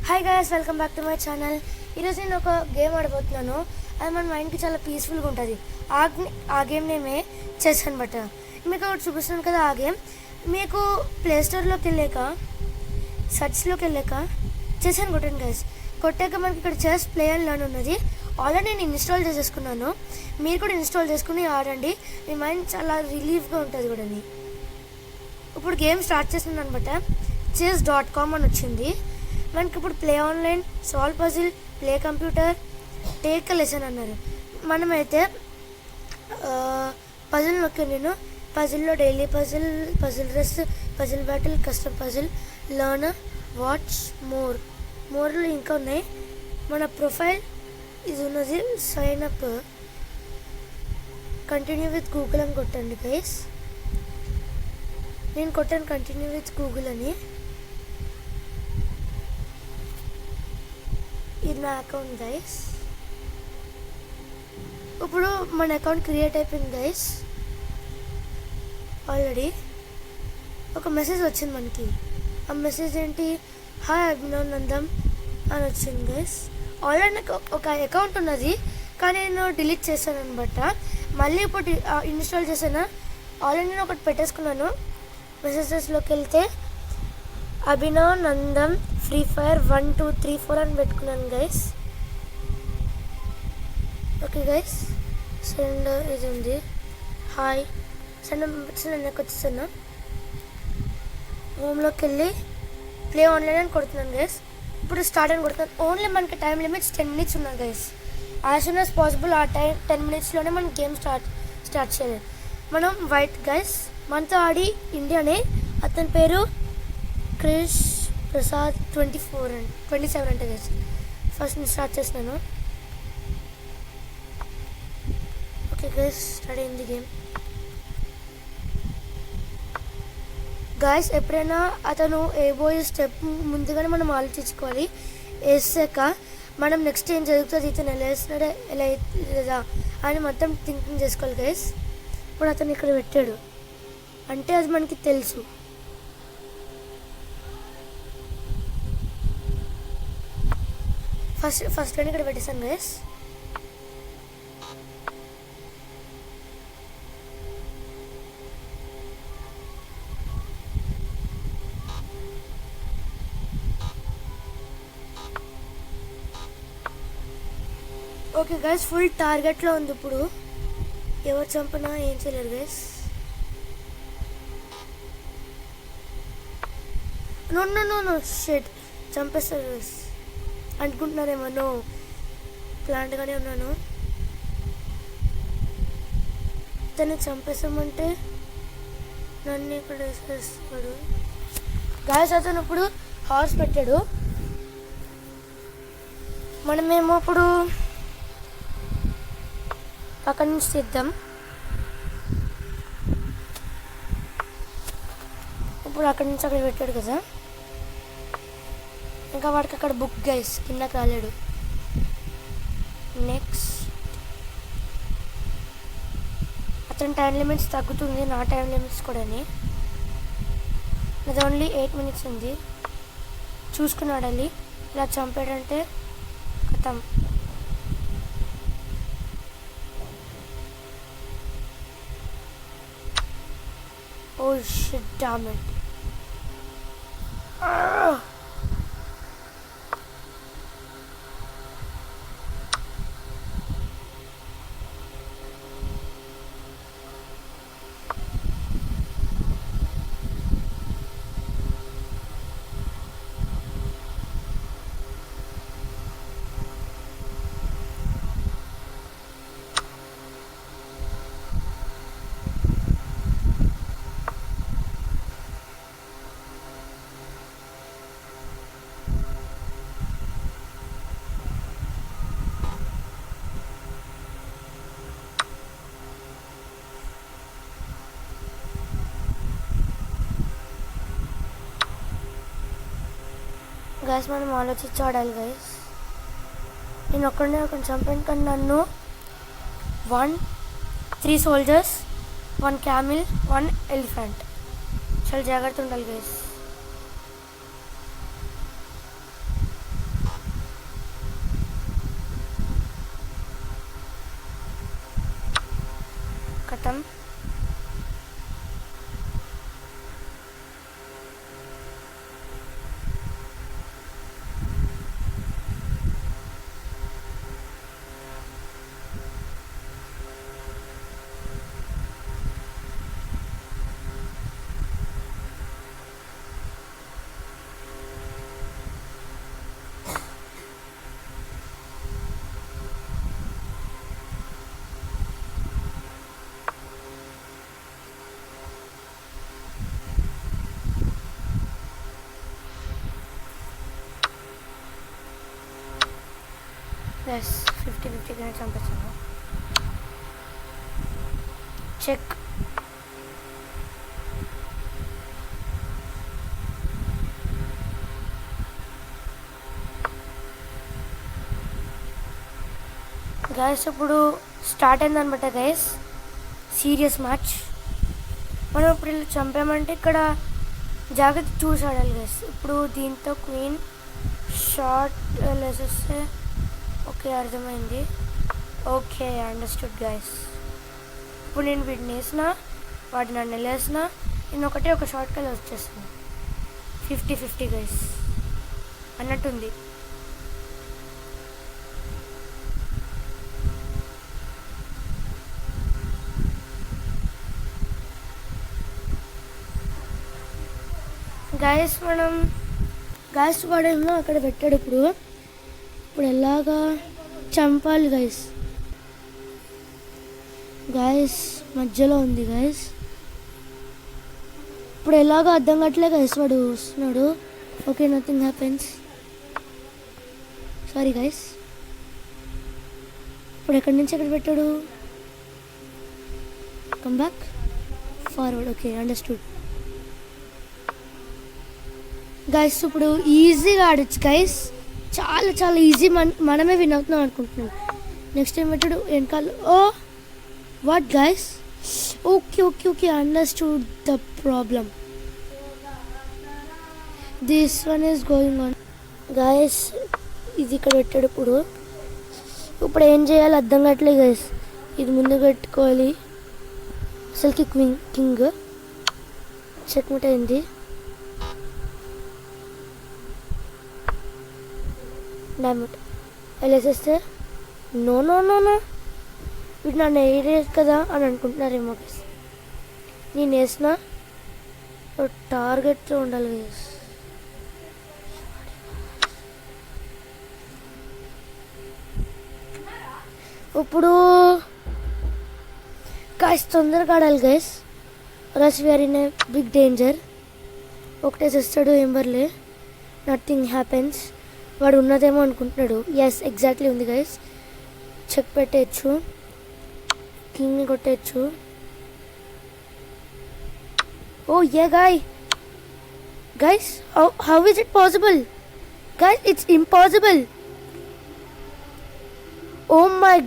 Hi guys, welcome back to my channel. ఈరోజు నేను ఒక గేమ్ ఆడబోతున్నాను. అది మన మైండ్కి చాలా పీస్ఫుల్గా ఉంటుంది. ఆ గేమ్ నేమే చెస్ అనమాట. మీకు ఒకటి చూపిస్తున్నాను కదా. ఆ గేమ్ మీకు ప్లేస్టోర్లోకి వెళ్ళాక సర్చ్లోకి వెళ్ళాక చెస్ అని కొట్టండి గైస్. కొట్టాక మనకి ఇక్కడ చెస్ ప్లే అండ్ లర్న్ ఉన్నది. ఆల్రెడీ నేను ఇన్స్టాల్ చేసేసుకున్నాను. మీరు కూడా ఇన్స్టాల్ చేసుకుని ఆడండి. మీ మైండ్ చాలా రిలీఫ్గా ఉంటుంది కూడా. ఇప్పుడు గేమ్ స్టార్ట్ చేస్తున్నాను అనమాట. chess.com అని వచ్చింది. మనకి ఇప్పుడు play online, solve puzzle, play computer, take lesson అన్నారు. మనమైతే పజిల్ నొక్కాను నేను. పజిల్లో daily puzzle, puzzle dress, puzzle battle, custom puzzle, learn, watch, మోర్లో ఇంకా ఉన్నాయి. మన ప్రొఫైల్ ఇది ఉన్నది. Sign up, continue with Google అని కొట్టండి గైస్. నేను కొట్టాను కంటిన్యూ విత్ గూగుల్ అని. ఇది నా అకౌంట్ గైస్. ఇప్పుడు మన అకౌంట్ క్రియేట్ అయిపోయింది గైస్. ఆల్రెడీ ఒక మెసేజ్ వచ్చింది మనకి. ఆ మెసేజ్ ఏంటి? హాయ్ అభినందం అని వచ్చింది గైస్. ఆల్రెడీ నాకు ఒక అకౌంట్ ఉన్నది, కానీ నేను డిలీట్ చేశాను అనమాట. మళ్ళీ ఇప్పుడు ఇన్స్టాల్ చేశాను. ఆల్రెడీ నేను ఒకటి పెట్టేసుకున్నాను. మెసేజెస్లోకి వెళ్తే అభినందం ఫ్రీ ఫైర్ 1 2 3 4 అని పెట్టుకున్నాను గైస్. ఓకే గైస్, సెండ్ ఇది ఉంది. హాయ్ సెండ్ నాకు వచ్చేసాను. హోమ్లోకి వెళ్ళి ప్లే ఆన్లైన్ అని కొడుతున్నాను గైస్. ఇప్పుడు స్టార్ట్ అని కొడుతున్నాను. ఓన్లీ మనకి టైం లిమిట్స్ 10 minutes ఉన్నాయి guys. As soon as possible ఆ 10 minutesలోనే మనం గేమ్ స్టార్ట్ చేయాలి. మనం వైట్ గైస్. మనతో ఆడి ఇండియానే. అతని పేరు క్రిష్ ప్రసాద్ 27 అంటే గైస్. ఫస్ట్ నేను స్టార్ట్ చేస్తున్నాను. ఓకే గైస్, స్టార్ట్ అయింది గేమ్. గైస్, ఎప్పుడైనా అతను ఏబోయే స్టెప్ ముందుగానే మనం ఆలోచించుకోవాలి. వేసాక మనం నెక్స్ట్ ఏం జరుగుతుంది, ఇతను ఎలా వేస్తున్నాడా ఎలా లేదా అని మొత్తం థింకింగ్ చేసుకోవాలి గైస్. ఇప్పుడు అతను ఇక్కడ పెట్టాడు అంటే అది మనకి తెలుసు. ఫస్ట్ నేను ఇక్కడ పెట్టేసాను గైస్. ఓకే గైస్, ఫుల్ టార్గెట్లో ఉంది. ఇప్పుడు ఎవరు చంపినా ఏం చేయలేరు గైస్. నో షిట్, చంపేస్తారు గైస్ అనుకుంటున్నారేమో. నో, ప్లాంట్గానే ఉన్నాను. తను చంపేసామంటే నన్ను ఇక్కడ వేసేస్తాడు గాయస్. అతను ఇప్పుడు హార్స్ పెట్టాడు. మనమేమో ఇప్పుడు అక్కడి నుంచి తీద్దాం. ఇప్పుడు అక్కడి నుంచి అక్కడ పెట్టాడు కదా. ఇంకా వాడికి అక్కడ బుక్ గైస్, కిందకి రాలేడు. నెక్స్ట్ అతని టైం లిమిట్స్ తగ్గుతుంది, నా టైం లిమిట్స్ కూడా. అది ఓన్లీ 8 minutes ఉంది. చూసుకుని ఆడాలి. ఇలా చంపాడంటే ఖతం. Oh shit, damn it. Guys, మనం ఆలోచించి ఆడాలి గైస్. నేను ఒక్కడనే చంపాను, కానీ నన్ను 3 soldiers, 1 camel, 1 elephant. చాలా జాగ్రత్త ఉండాలి గైస్. మొత్తం. ఎస్ 50-50 చంపేసాను. చెక్. గైస్ ఇప్పుడు స్టార్ట్ అయిందనమాట గైస్, సీరియస్ మ్యాచ్. మనం ఇప్పుడు ఇలా చంపామంటే ఇక్కడ జాగ్రత్త చూసి ఆడాలి గైస్. ఇప్పుడు దీంతో క్వీన్ షార్ట్ వేసేస్తే ఓకే, అర్థమైంది. Okay, understood guys. ఇప్పుడు నేను వీటిని వేసిన, వాటిని నన్ను వెళ్ళేసిన, నేను ఒకటే ఒక షార్ట్ కల్ వచ్చేస్తాను. 50-50 గైస్ అన్నట్టుంది. గైస్ మనం గాయస్ వాడేమో అక్కడ పెట్టాడు. ఇప్పుడు ఎలాగా చంపాలి గైస్? గైస్ మధ్యలో ఉంది గైస్. ఇప్పుడు ఎలాగో అర్థం కావట్లే గైస్, వాడు వస్తున్నాడు. Okay, nothing happens. Sorry guys. ఇప్పుడు ఎక్కడి నుంచి ఎక్కడ పెట్టాడు? Come back forward. Okay, understood guys. ఇప్పుడు ఈజీగా ఆడచ్చు గైస్, చాలా చాలా ఈజీ. మనమే విన్ అవుతున్నాం అనుకుంటున్నాం. నెక్స్ట్ టైం పెట్టాడు వెనకాల. Oh what guys? Okay okay okay, understood the problem. This one is going on guys. ఇది ఇక్కడ పెట్టాడు. ఇప్పుడు ఏం చేయాలి అర్థం కావట్లేదు గైస్. ఇది ముందు పెట్టుకోవాలి. అసలుకి కింగ్ చెక్మేట్ అయింది. డామేట్ వెళ్ళేసేస్తే నో నో నో నో, వీడు నన్ను వేయలేదు కదా అని అనుకుంటున్నారేమో గైస్. నేను వేసిన టార్గెట్తో ఉండాలి గైస్. ఇప్పుడు కాస్త తొందరగా ఆడాలి గైస్, రస్ we're in a big danger. ఒకటే చేస్తాడు ఎంబర్లే, నథింగ్ హ్యాపెన్స్. వాడు ఉన్నదేమో అనుకుంటున్నాడు. ఎస్ ఎగ్జాక్ట్లీ ఉంది గైస్. చెక్ పెట్టేయచ్చు, కింగ్ని కొట్టేయచ్చు. Oh yeah guys, how is it possible guys? It's impossible. Oh my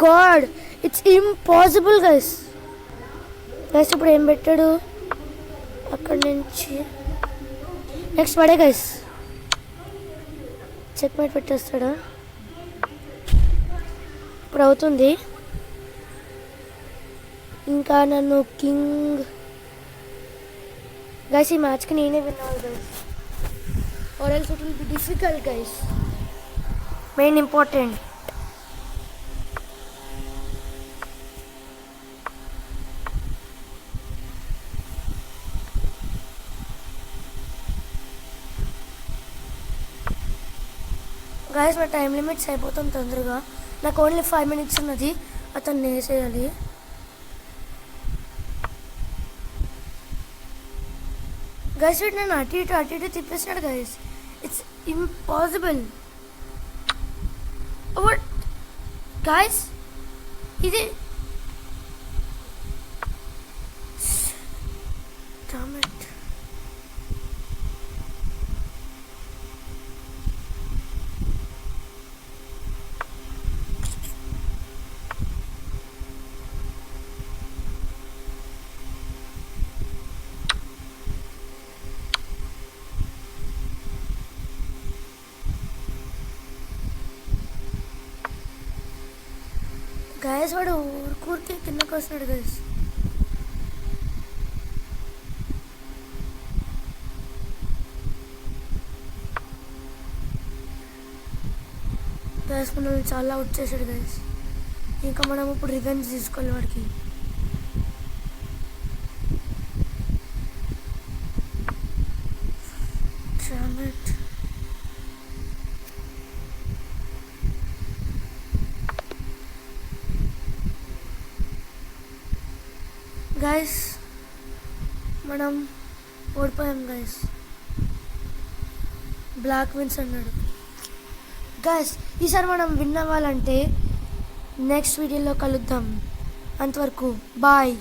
God, it's impossible guys. Guys ఇప్పుడు ఏం పెట్టాడు అక్కడి నుంచి? నెక్స్ట్ పడే గైస్, చెక్ మేట్ పెట్టేస్తాడా? ఇప్పుడు అవుతుంది. ఇంకా నన్ను కింగ్ గైస్, ఈ మ్యాచ్కి నేనే విన్నాను guys, or else it will be difficult guys. Main important. Guys నా టైం లిమిట్స్ అయిపోతాం తొందరగా. నాకు ఓన్లీ 5 minutes ఉన్నది. అతన్ని వేసేయాలి. గైస్ వీడు నన్ను అటు ఇటు తిప్పేసాడు గైస్. It's impossible. గైస్ ఇది గైస్ వాడు ఊరికి కిందకి వస్తున్నాడు గైస్. గైస్ మనల్ని చాలా అవుట్ చేశాడు గైస్. ఇంకా మనం ఇప్పుడు రివెంజ్ తీసుకోవాలి వాడికి. గైస్ మనం ఓడిపోయాం గైస్. బ్లాక్ విన్స్ అన్నాడు గైస్. ఈసారి మనం విన్ అవ్వాలంటే నెక్స్ట్ వీడియోలో కలుద్దాం. అంతవరకు బాయ్.